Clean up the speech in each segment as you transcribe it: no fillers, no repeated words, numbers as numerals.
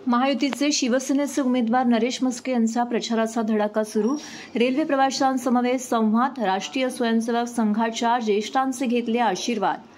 महायुतीचे शिवसेनेचे उमेदवार नरेश म्हस्के यांचा प्रचाराचा धडाका सुरू। रेल्वे प्रवाशांसमवेत संवाद, राष्ट्रीय स्वयंसेवक संघाच्या ज्येष्ठांचे घेतले आशीर्वाद।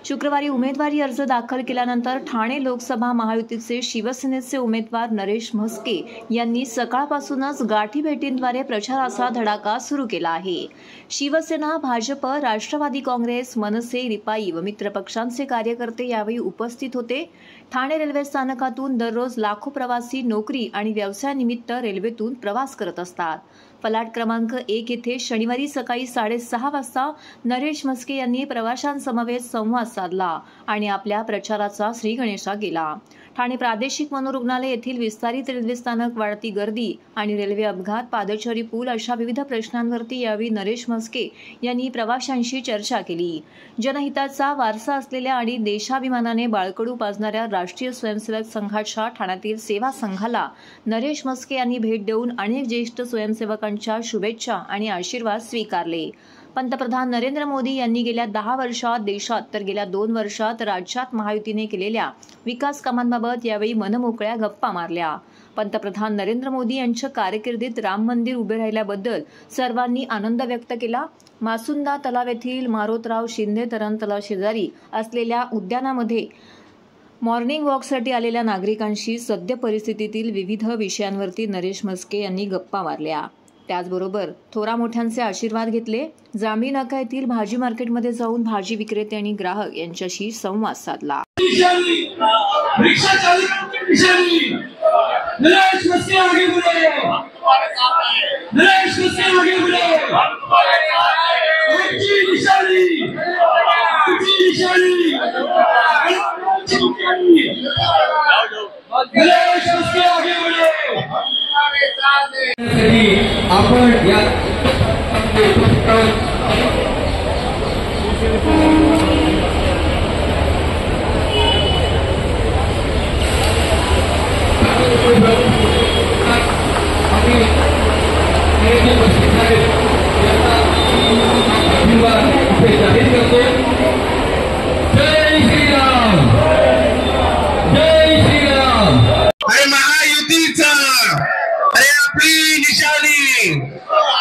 शुक्रवारी उमेदवारी अर्ज दाखल केल्यानंतर ठाणे लोकसभा महायुतीचे शिवसेनेचे उमेदवार नरेश म्हस्के यांनी सकाळपासूनच गाठीभेटींद्वारे प्रचाराचा धडाका सुरू केला आहे। शिवसेना, भाजप, राष्ट्रवादी काँग्रेस, मनसे, रिपाई व मित्रपक्षांचे कार्यकर्ते यावेळी उपस्थित होते। ठाणे रेल्वे स्थानकातून दररोज लाखो प्रवासी नोकरी आणि व्यवसायानिमित्त रेल्वेतून प्रवास करत असतात। फलाट क्रमांक 1 येथे शनिवारी सकाळी 6:30 वाजता नरेश म्हस्के यांनी प्रवाशांसमवेत संवाद साधला आणि आपल्या प्रचाराचा श्रीगणेशा केला। ठाणे प्रादेशिक मनोरुग्णालय येथील विस्तारित रेल्वे स्थानक, वाढती गर्दी आणि रेल्वे अपघात, पादचारी पूल अशा विविध प्रश्नांवरती यावेळी नरेश म्हस्के यांनी प्रवाशांशी चर्चा केली। जनहिताचा वारसा असलेल्या आणि देशाभिमानाने बाळकडू पाजणाऱ्या राष्ट्रीय स्वयंसेवक संघाच्या ठाण्यातील सेवा संघाला नरेश म्हस्के यांनी भेट देऊन अनेक ज्येष्ठ स्वयंसेवकांच्या शुभेच्छा आणि आशीर्वाद स्वीकारले। पंतप्रधान नरेंद्र मोदी यांनी गेल्या 10 वर्षात देशात तर गेल्या 2 वर्षात राज्यात महायुतीने केलेल्या विकास कामांबाबत यावेळी मनमोकळ्या गप्पा मारल्या। पंतप्रधान नरेंद्र मोदी यांच्या कारकिर्दीत राम मंदिर उभे राहिल्याबद्दल सर्वांनी आनंद व्यक्त केला। मासुंदा तलाव येथील मारोतराव शिंदे धरण तलाव शेजारी असलेल्या उद्यानामध्ये मॉर्निंग वॉकसाठी आलेल्या नागरिकांशी सद्य परिस्थितीतील विविध विषयांवरती नरेश म्हस्के यांनी गप्पा मारल्या। त्याचबरोबर थोरा मोठ्यांचे आशीर्वाद घेतले। जांभळी नाका येथील भाजी मार्केटमध्ये जाऊन भाजी विक्रेते आणि ग्राहक यांच्याशी संवाद साधला। आपण या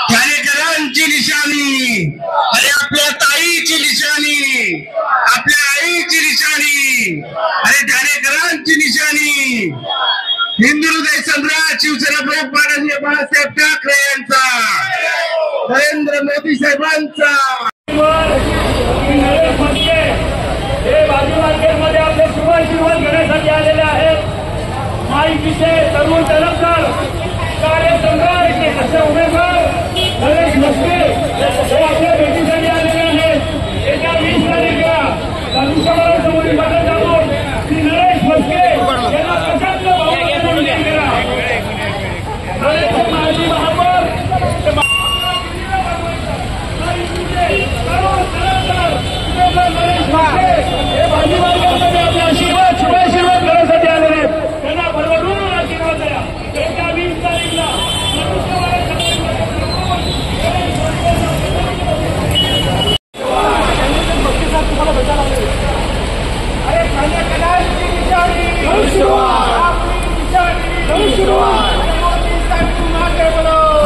ठाणेकरांची निशाणी, अरे आपल्या ताईची निशाणी, आपल्या आईची निशाणी, अरे ठाणेकरांची निशाणी, हिंदू हृदय सम्राट शिवसेना प्रमुख माननीय बाळासाहेब ठाकरे यांचा, नरेंद्र मोदी साहेबांचा। हे भाजी मार्केटमध्ये आपले शुभाशीर्वाद घेण्यासाठी आलेले आहेत। महायुतीचे तरुण तलबदार कार्यसंघाचे असे उमेदवार नरेश म्हस्के हे आपल्या भेटीसाठी आलेले आहेत। येत्या 20 तारखेला धनुष्यबाणासमोर बदल जाऊन श्री नरेश म्हस्के यांना प्रचंड बहुमताने विजयी करा। नरेश माजी महापौर नरेश म्हस्के हे भाजी मार्केटमध्ये आपले शुभाशीर्वाद घेण्यासाठी आलेले आहेत। त्यांना भरभरून आशीर्वाद द्या। येत्या 20 तारखेला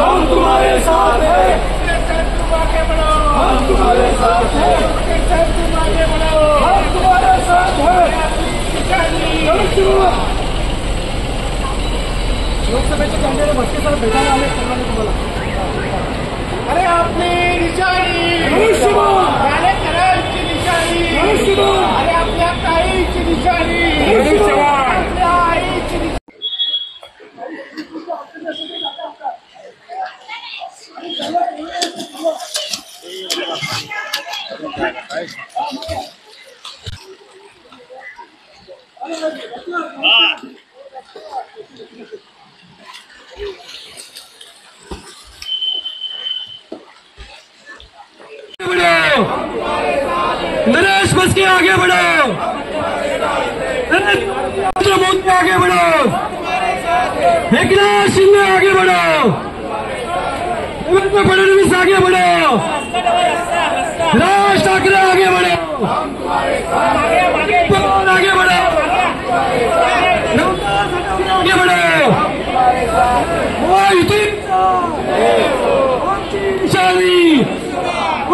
हम तुम्हारे साथ हैं, हम तुम्हारे साथ हैं, हम तुम्हारे साथ हैं। लोकसभेचे कॅन्डिडेट म्हस्के साहेब भेटायला आले सर्वांनी तुम्हाला। अरे आपली निशाणी ठाणेकरांची निशाणी, अरे आपल्या ताईची निशाणी, आपल्या आईची निशाणी। नरेश म्हस्के आगे बढ़ो, नरेंद्र मोदी आगे बढ़ो, एकनाथ शिंदे आगे बढ़ो, देवेंद्र फडणवीस आगे बढ़ो, राज ठाकरे आगे बढ़ो, आगे बढ़ो,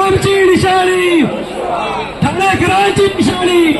आमची निशाणी ठाणेकरांची निशाणी